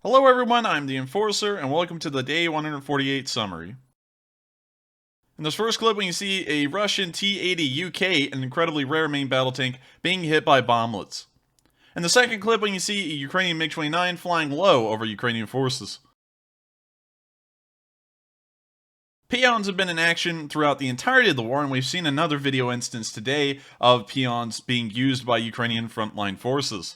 Hello everyone, I'm the Enforcer, and welcome to the Day 148 summary. In this first clip, we can see a Russian T-80 UK, an incredibly rare main battle tank, being hit by bomblets. In the second clip, we can see a Ukrainian MiG-29 flying low over Ukrainian forces. Pions have been in action throughout the entirety of the war, and we've seen another video instance today of Pions being used by Ukrainian frontline forces.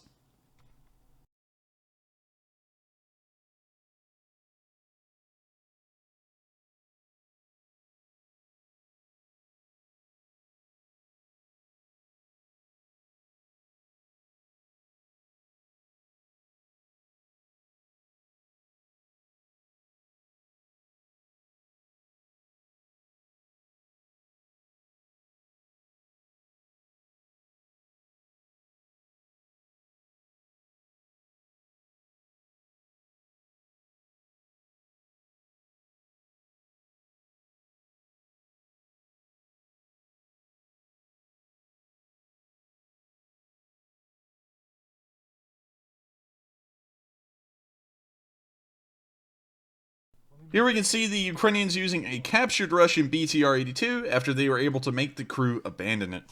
Here we can see the Ukrainians using a captured Russian BTR-82 after they were able to make the crew abandon it.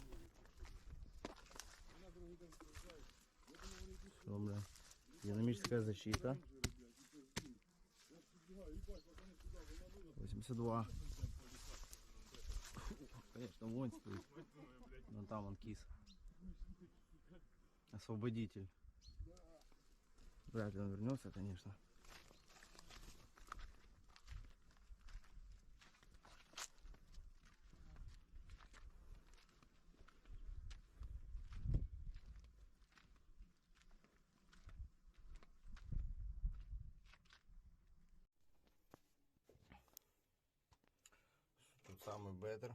Динамическая защита. 82. Конечно, воинствует. Но там он кис. Освободитель. Вряд ли он вернется, конечно. Тут самый беттер.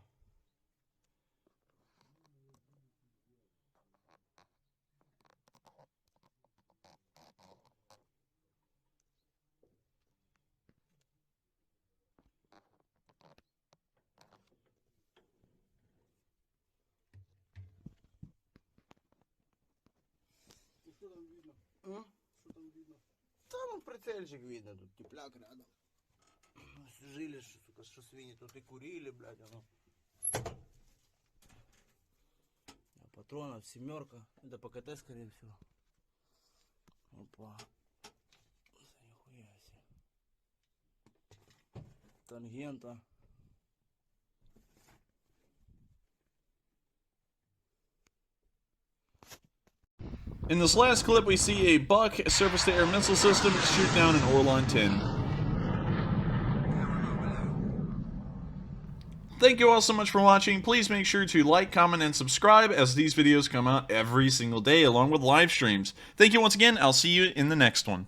Что там видно? А? Что там видно? Там прицельчик видно, тут тепляк рядом. Жили, сука, что свиньи тут и курили, блядь, оно. А патронов семерка. Это по КТ, скорее всего. Опа. Нихуя себе. Тангента. In this last clip, we see a Buck surface-to-air missile system shoot down an Orlan 10. Thank you all so much for watching. Please make sure to like, comment, and subscribe as these videos come out every single day along with live streams. Thank you once again. I'll see you in the next one.